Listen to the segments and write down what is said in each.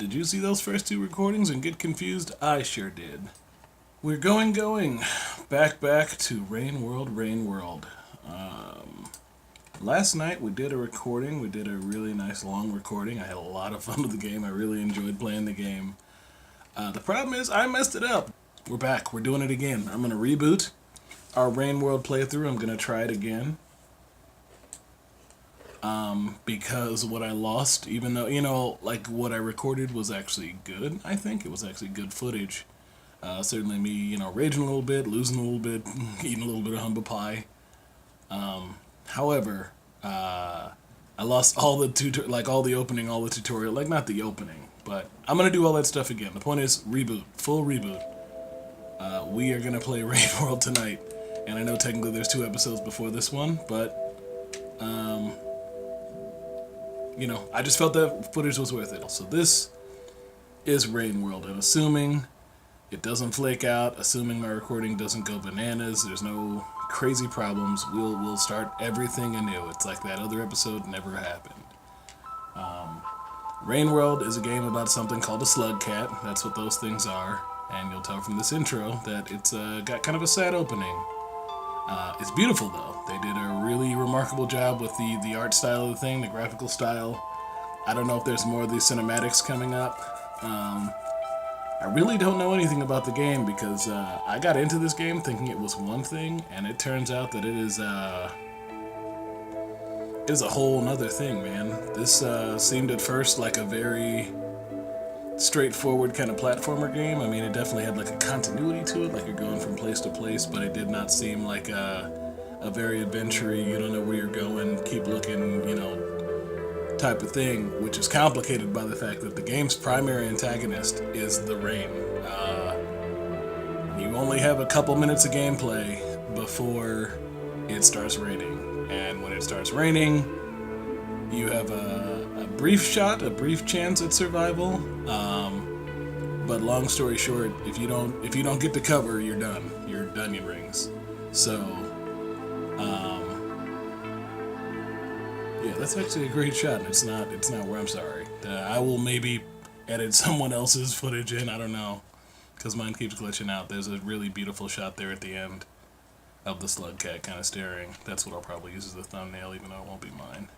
Did you see those first two recordings and get confused? I sure did. We're going. Back to Rain World. Last night we did a recording. We did a really nice long recording. I had a lot of fun with the game. I really enjoyed playing the game. The problem is I messed it up. We're back. We're doing it again. I'm going to reboot our Rain World playthrough. I'm going to try it again. Because what I lost, even though, like what I recorded was actually good, I think. It was actually good footage. Certainly me, raging a little bit, losing a little bit, eating a little bit of humble pie. However, I lost all the all the opening, all the tutorial, like not the opening, but I'm going to do all that stuff again. The point is, reboot, full reboot. We are going to play Rain World tonight, and I know technically there's 2 episodes before this one, but, I just felt that footage was worth it. So this is Rain World, and assuming it doesn't flake out, assuming my recording doesn't go bananas, there's no crazy problems, we'll start everything anew. It's like that other episode never happened. Rain World is a game about something called a slug cat. That's what those things are, and you'll tell from this intro that it's got kind of a sad opening. It's beautiful though. They did a really remarkable job with the art style of the thing, the graphical style. I don't know if there's more of these cinematics coming up. I really don't know anything about the game because I got into this game thinking it was one thing, and it turns out that it is a whole nother thing, man. This seemed at first like a very straightforward kind of platformer game. I mean, it definitely had like a continuity to it, like you're going from place to place, but it did not seem like a very adventure-y, you don't know where you're going, keep looking, type of thing, which is complicated by the fact that the game's primary antagonist is the rain. You only have a couple minutes of gameplay before it starts raining, and when it starts raining, you have a brief chance at survival. But long story short, if you don't get to cover, you're done. Your onion rings. So, yeah, that's actually a great shot. And it's not where I'm sorry. I will maybe edit someone else's footage in. I don't know, because mine keeps glitching out. There's a really beautiful shot there at the end of the slug cat kind of staring. That's what I'll probably use as the thumbnail, even though it won't be mine.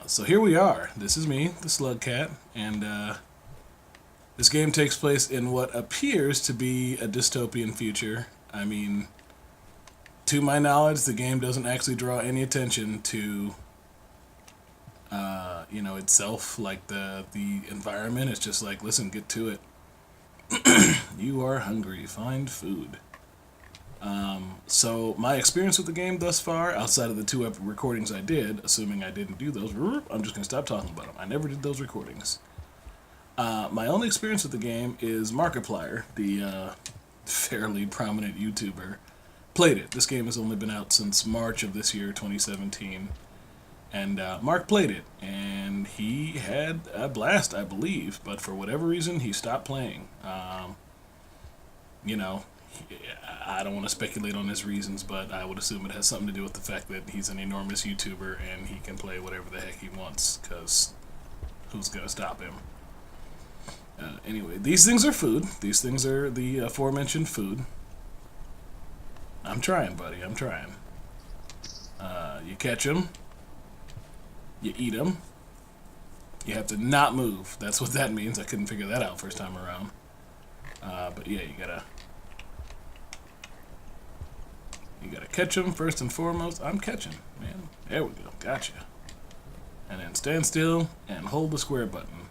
So here we are. This is me, the slug cat, and this game takes place in what appears to be a dystopian future. I mean, to my knowledge, the game doesn't actually draw any attention to, itself, like the environment. It's just like, listen, get to it. You are hungry, find food. So my experience with the game thus far, outside of the 2 recordings I did, assuming I didn't do those, I'm just going to stop talking about them. I never did those recordings. My only experience with the game is Markiplier, the fairly prominent YouTuber, played it. This game has only been out since March of this year, 2017. And Mark played it, and he had a blast, I believe, but for whatever reason, he stopped playing. I don't want to speculate on his reasons, but I would assume it has something to do with the fact that he's an enormous YouTuber and he can play whatever the heck he wants, because who's going to stop him? Anyway, these things are food. These things are the aforementioned food. I'm trying, buddy. I'm trying. You catch them. You eat them. You have to not move. That's what that means. I couldn't figure that out first time around. But yeah, you gotta catch them first and foremost. I'm catching, man. There we go. Gotcha. And then stand still and hold the square button.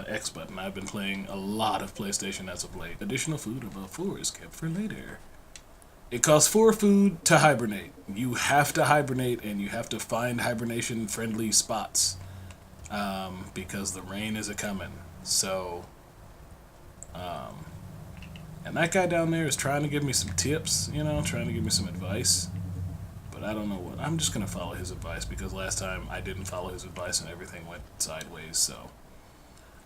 X button. I've been playing a lot of PlayStation as of late. Additional food above 4 is kept for later. It costs 4 food to hibernate. You have to hibernate, and you have to find hibernation-friendly spots, because the rain is a-coming. So, and that guy down there is trying to give me some tips, trying to give me some advice. But I don't know what. I'm just going to follow his advice, because last time I didn't follow his advice and everything went sideways, so.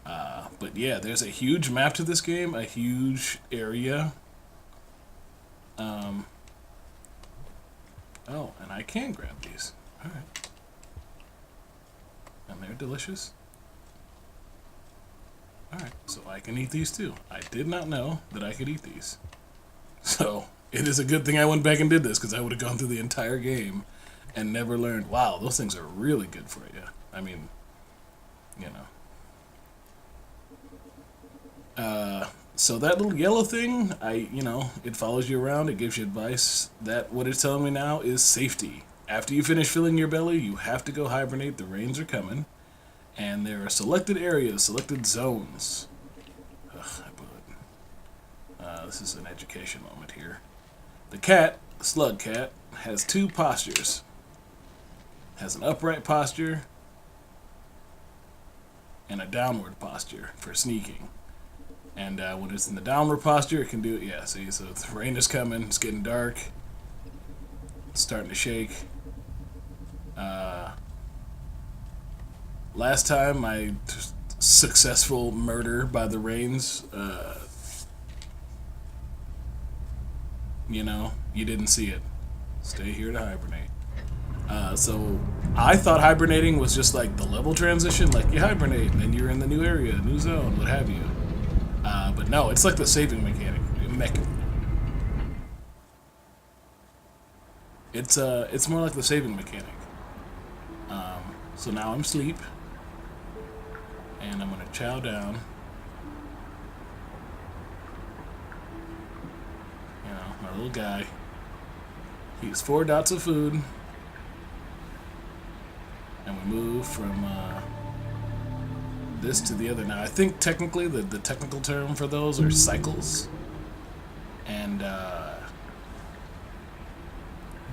But yeah, there's a huge map to this game, a huge area. Oh, and I can grab these. Alright. And they're delicious. Alright, so I can eat these too. I did not know that I could eat these. So, it is a good thing I went back and did this, because I would have gone through the entire game and never learned, wow, those things are really good for you. I mean, you know. So that little yellow thing, it follows you around, it gives you advice. That, what it's telling me now is safety. After you finish filling your belly, you have to go hibernate, the rains are coming. And there are selected areas, selected zones. Ugh, I blew it. This is an education moment here. The cat, the slug cat, has two postures. Has an upright posture and a downward posture for sneaking. And when it's in the downward posture, it can do it. Yeah, see, so the rain is coming. It's getting dark. It's starting to shake. Last time, my successful murder by the rains, you didn't see it. Stay here to hibernate. So I thought hibernating was just like the level transition, like you hibernate and then you're in the new area, new zone, what have you. But no, it's like the saving mechanic. It's more like the saving mechanic. So now I'm asleep, and I'm gonna chow down. My little guy. He eats 4 dots of food, and we move from this to the other. Now, I think technically the technical term for those are cycles, and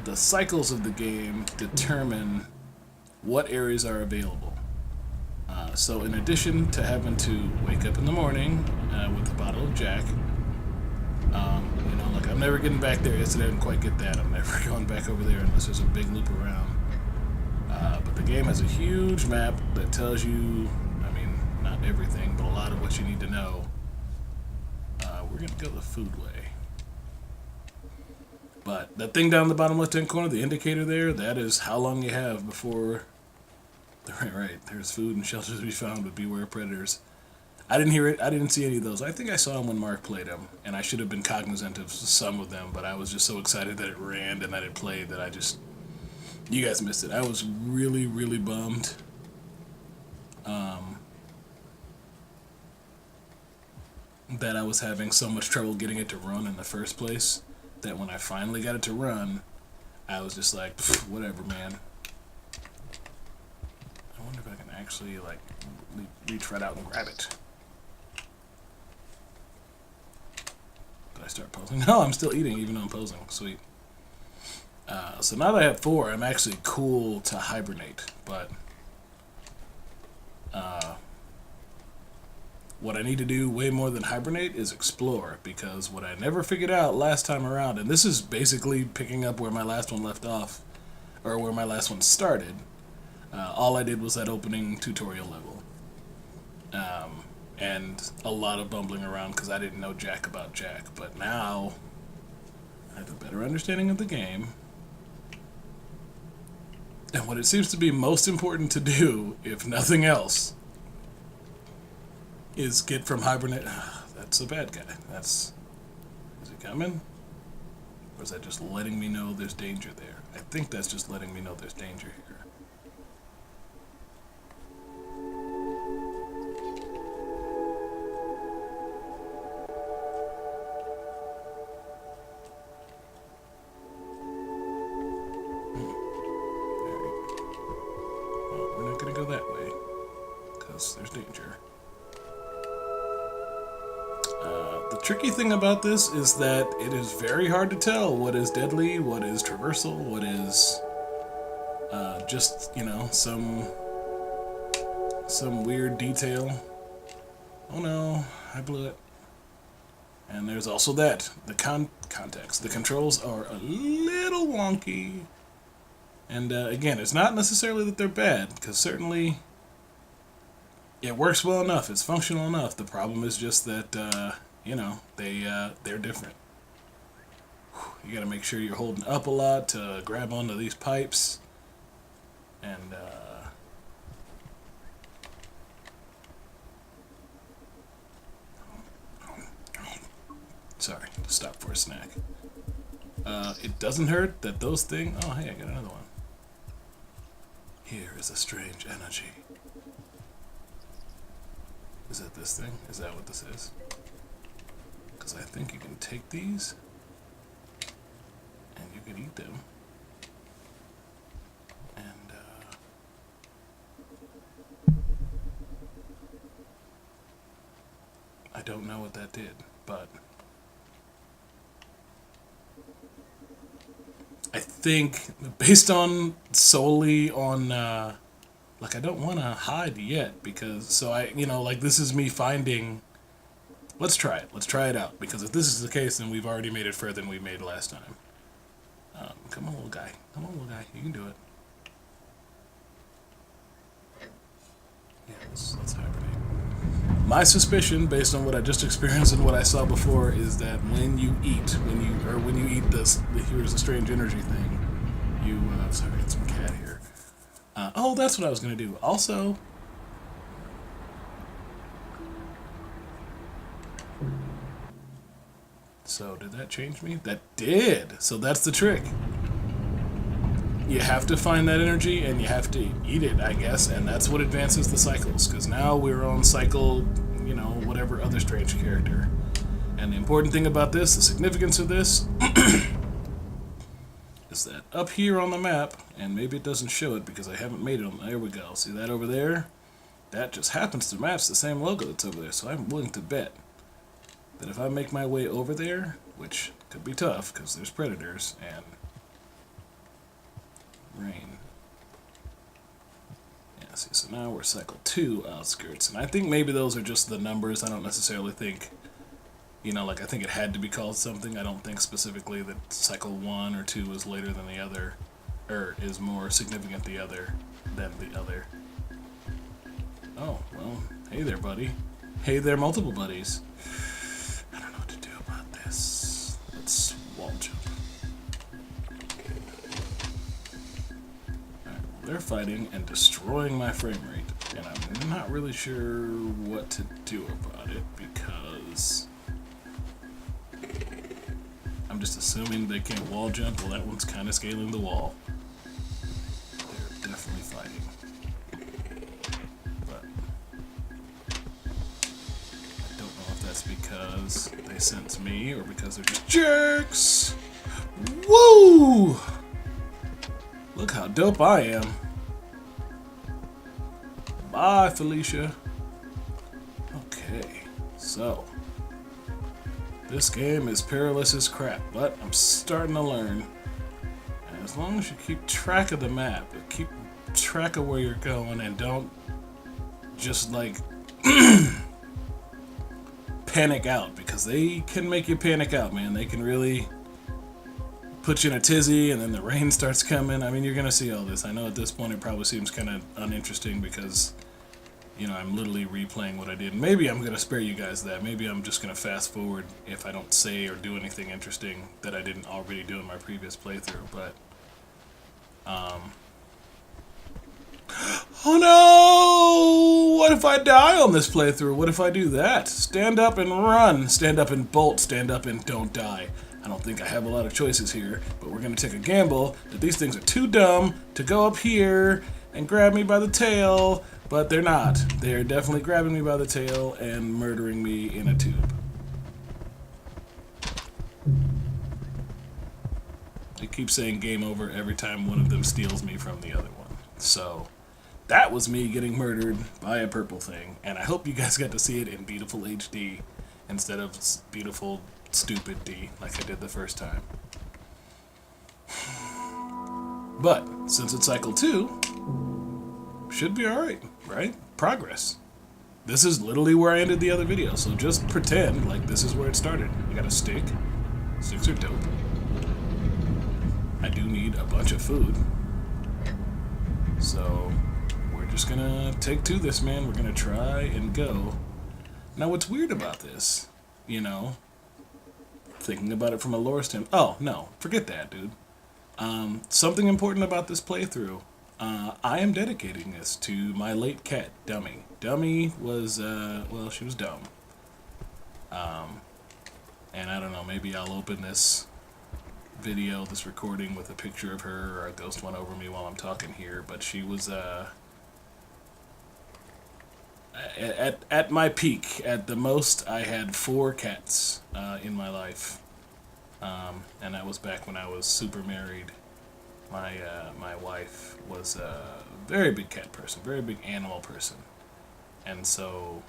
the cycles of the game determine what areas are available. So in addition to having to wake up in the morning with a bottle of Jack, like I'm never getting back there. Yesterday I didn't quite get that. I'm never going back over there unless there's a big loop around. But the game has a huge map that tells you, not everything, but a lot of what you need to know. We're going to go the food way. But that thing down in the bottom left-hand corner, the indicator there, that is how long you have before... Right, there's food and shelter to be found, but beware predators. I didn't hear it. I didn't see any of those. I think I saw them when Mark played them, and I should have been cognizant of some of them, but I was just so excited that it ran and that it played that I just... You guys missed it. I was really, really bummed. That I was having so much trouble getting it to run in the first place, that when I finally got it to run, I was just like, whatever, man. I wonder if I can actually, reach right out and grab it. Did I start posing? No, I'm still eating, even though I'm posing. Sweet. So now that I have 4, I'm actually cool to hibernate, but what I need to do way more than hibernate is explore, because what I never figured out last time around, and this is basically picking up where my last one left off, or where my last one started, all I did was that opening tutorial level. And a lot of bumbling around because I didn't know jack about Jack, but now I have a better understanding of the game. And what it seems to be most important to do, if nothing else, is get from hibernate... That's a bad guy. Is he coming? Or is that just letting me know there's danger there? I think that's just letting me know there's danger here. We're not going to go that way, because there's danger. The tricky thing about this is that it is very hard to tell what is deadly, what is traversal, what is just, some weird detail. Oh no, I blew it. And there's also that, the context. The controls are a little wonky. And again, it's not necessarily that they're bad, because certainly it works well enough, it's functional enough. The problem is just that, they're different. You gotta make sure you're holding up a lot to grab onto these pipes. And, Sorry, stop for a snack. It doesn't hurt that those things... Oh, hey, I got another one. Here is a strange energy. Is that this thing? Is that what this is? Because I think you can take these and you can eat them. And, I don't know what that did, but I think based on solely on like I don't want to hide yet because so I like this is me finding. Let's try it. Let's try it out because if this is the case, then we've already made it further than we made last time. Come on, little guy. Come on, little guy. You can do it. Yeah, let's hibernate. My suspicion, based on what I just experienced and what I saw before, is that when you eat, when you eat this, here's a strange energy thing. You, sorry, it's some cat here. Oh, that's what I was gonna do. Also, so did that change me? That did. So that's the trick. You have to find that energy and you have to eat it, I guess, and that's what advances the cycles, because now we're on cycle, whatever other strange character. And the important thing about this, the significance of this, is that up here on the map, and maybe it doesn't show it because I haven't made it on, there we go, see that over there? That just happens to match the same logo that's over there, so I'm willing to bet that if I make my way over there, which could be tough because there's predators and rain. Yeah, see, so now we're cycle 2 outskirts, and I think maybe those are just the numbers. I don't necessarily think, like I think it had to be called something. I don't think specifically that cycle 1 or 2 is later than the other, or is more significant than the other. Oh, well, hey there, buddy. Hey there, multiple buddies. I don't know what to do about this. Let's wall jump. They're fighting and destroying my frame rate, and I'm not really sure what to do about it because I'm just assuming they can't wall jump. Well, that one's kind of scaling the wall. They're definitely fighting. But I don't know if that's because they sense me or because they're just jerks. Woo! Look how dope I am. Bye, Felicia. Okay, so this game is perilous as crap, but I'm starting to learn. And as long as you keep track of the map, keep track of where you're going, and don't just like panic out, because they can make you panic out, man. They can really put you in a tizzy, and then the rain starts coming. I mean, you're gonna see all this. I know at this point it probably seems kind of uninteresting because, I'm literally replaying what I did. Maybe I'm gonna spare you guys that. Maybe I'm just gonna fast forward if I don't say or do anything interesting that I didn't already do in my previous playthrough. But, oh no! What if I die on this playthrough? What if I do that? Stand up and run. Stand up and bolt. Stand up and don't die. I don't think I have a lot of choices here, but we're going to take a gamble that these things are too dumb to go up here and grab me by the tail, but they're not. They're definitely grabbing me by the tail and murdering me in a tube. They keep saying game over every time one of them steals me from the other one. So that was me getting murdered by a purple thing, and I hope you guys got to see it in beautiful HD instead of beautiful stupid D like I did the first time. But since it's cycle 2, should be alright, right? Progress. This is literally where I ended the other video, so just pretend like this is where it started. I got a stick. Sticks are dope. I do need a bunch of food. So we're just gonna take to this, man. We're gonna try and go. Now what's weird about this, thinking about it from a lore standpoint. Oh, no. Forget that, dude. Something important about this playthrough. I am dedicating this to my late cat, Dummy. Dummy was, she was dumb. And I don't know, maybe I'll open this video, this recording, with a picture of her, or a ghost went over me while I'm talking here. But she was at my peak. At the most, I had 4 cats in my life, and that was back when I was super married. My wife was a very big cat person, very big animal person, and so,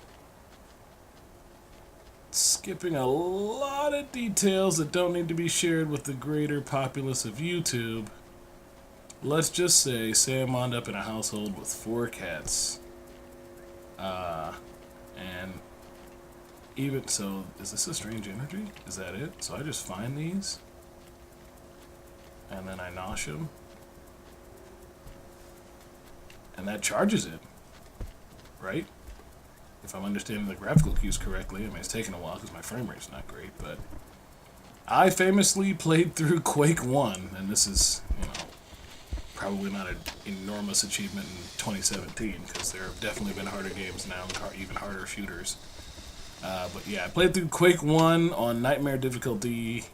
skipping a lot of details that don't need to be shared with the greater populace of YouTube, let's just say Sam wound up in a household with 4 cats. And even so, is this a strange energy? Is that it? So I just find these, and then I nosh them, and that charges it, right? If I'm understanding the graphical cues correctly. I mean, it's taken a while because my frame rate's not great, but I famously played through Quake 1, and this is, probably not an enormous achievement in 2017, because there have definitely been harder games now, even harder shooters. But yeah, I played through Quake 1 on Nightmare difficulty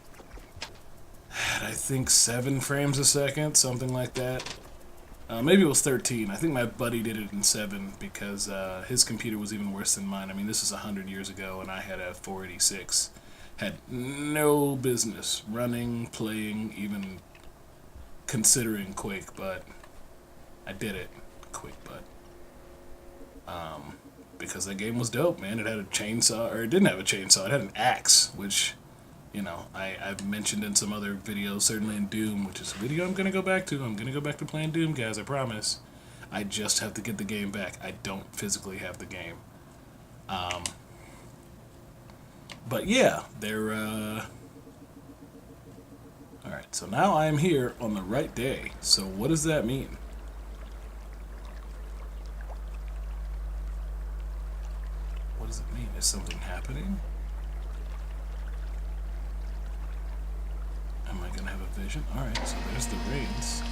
at, I think, 7 frames a second, something like that. Maybe it was 13. I think my buddy did it in 7 because his computer was even worse than mine. I mean, this is 100 years ago, and I had a 486. Had no business running, playing, even considering Quake, but I did it. Quick, but because that game was dope, man. It had a chainsaw, or it didn't have a chainsaw. It had an axe, which, I've mentioned in some other videos, certainly in Doom, which is a video I'm gonna go back to. I'm gonna go back to playing Doom, guys. I promise. I just have to get the game back. I don't physically have the game. But yeah, they're Alright, so now I am here on the right day. So what does that mean? What does it mean? Is something happening? Am I gonna have a vision? Alright, so there's the rains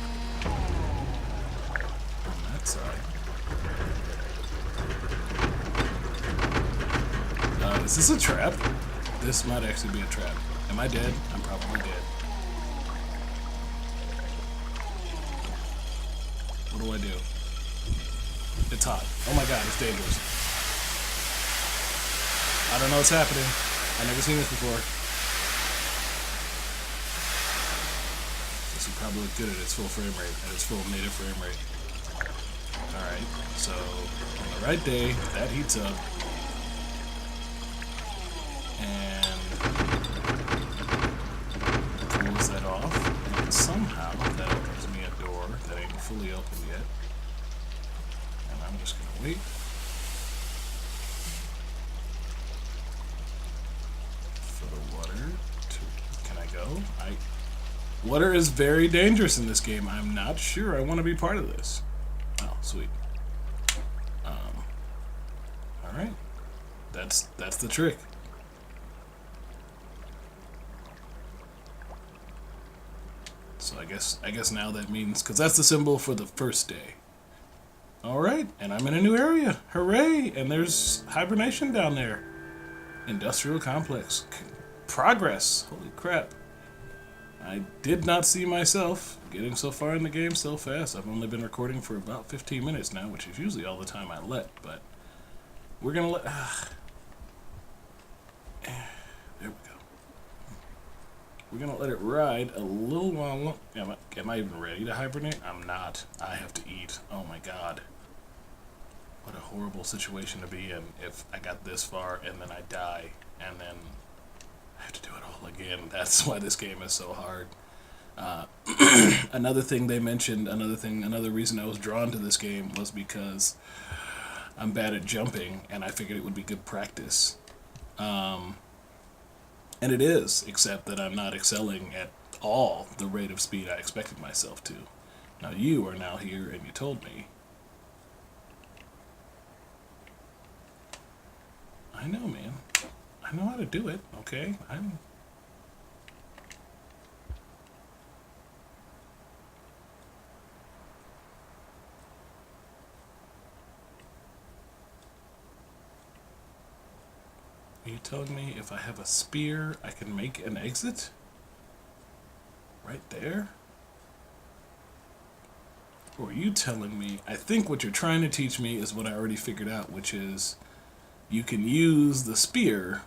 on that side. Is this a trap? This might actually be a trap. Am I dead? I'm probably dead. What do I do? It's hot. Oh my god, it's dangerous. I don't know what's happening. I've never seen this before. This would probably look good at its full frame rate, at its full native frame rate. Alright, so on the right day, that heats up. And cools that off. And somehow that opens me a door that ain't fully open yet. And I'm just gonna wait for the water to... Can I go? Water is very dangerous in this game. I'm not sure I want to be part of this. Oh, sweet. Alright. That's the trick. So I guess now that means, because that's the symbol for the first day. Alright, and I'm in a new area. Hooray! And there's hibernation down there. Industrial complex. Progress. Holy crap. I did not see myself getting so far in the game so fast. I've only been recording for about 15 minutes now, which is usually all the time I let, but we're gonna let... There we go. We're gonna let it ride a little while. Am I even ready to hibernate? I'm not. I have to eat. Oh my god. What a horrible situation to be in if I got this far and then I die and then I have to do it all again. That's why this game is so hard. Another thing they mentioned, another reason I was drawn to this game was because I'm bad at jumping and I figured it would be good practice. And it is, except that I'm not excelling at all the rate of speed I expected myself to. Now you are now here and you told me. I know, man. I know how to do it, okay? Are you telling me if I have a spear, I can make an exit? Right there? Or are you telling me, I think what you're trying to teach me is what I already figured out, which is you can use the spear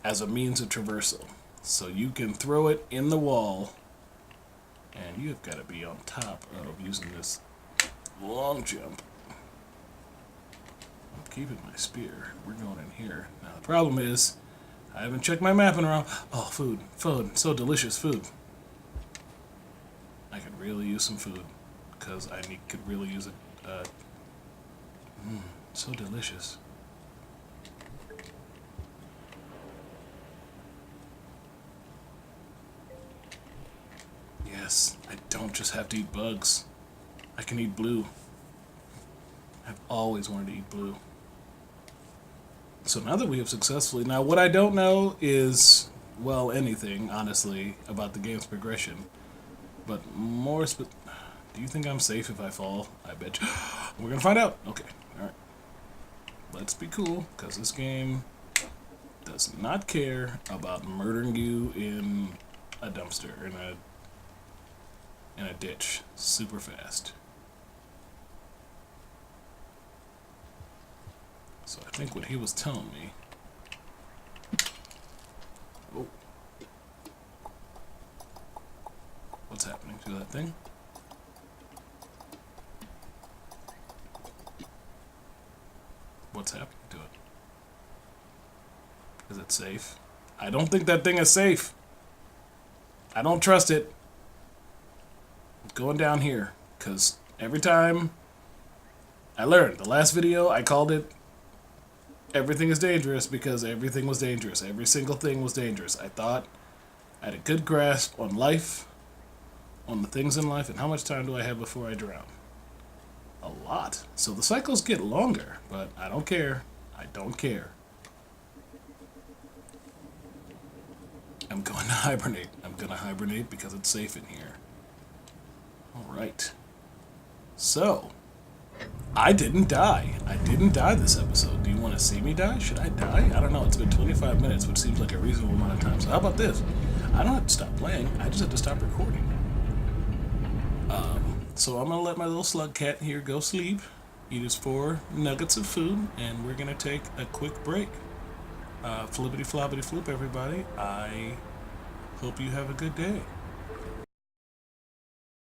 as a means of traversal. So you can throw it in the wall, and you've got to be on top of using this long jump. I'm keeping my spear. We're going in here. Now the problem is, I haven't checked my map in a while. Oh, food. Food. So delicious food. I could really use some food, because could really use it. So delicious. Yes, I don't just have to eat bugs. I can eat blue. I've always wanted to eat blue. So now that we have successfully... Now, what I don't know is, well, anything, honestly, about the game's progression. But more... Do you think I'm safe if I fall? I bet you. We're going to find out. Okay, alright. Let's be cool, because this game does not care about murdering you in a dumpster, in a ditch, super fast. So I think what he was telling me... Oh. What's happening to that thing? What's happening to it? Is it safe? I don't think that thing is safe. I don't trust it. I'm going down here, because every time I learned, the last video I called it everything is dangerous because everything was dangerous. Every single thing was dangerous. I thought I had a good grasp on life, on the things in life, and how much time do I have before I drown? A lot. So the cycles get longer, but I don't care. I don't care. I'm going to hibernate. I'm going to hibernate because it's safe in here. Alright. So, I didn't die. I didn't die this episode. Do you want to see me die? Should I die? I don't know. It's been 25 minutes, which seems like a reasonable amount of time. So how about this? I don't have to stop playing. I just have to stop recording. So I'm going to let my little slug cat here go sleep, eat his 4 nuggets of food, and we're going to take a quick break. Flippity floppity floop, everybody. I hope you have a good day.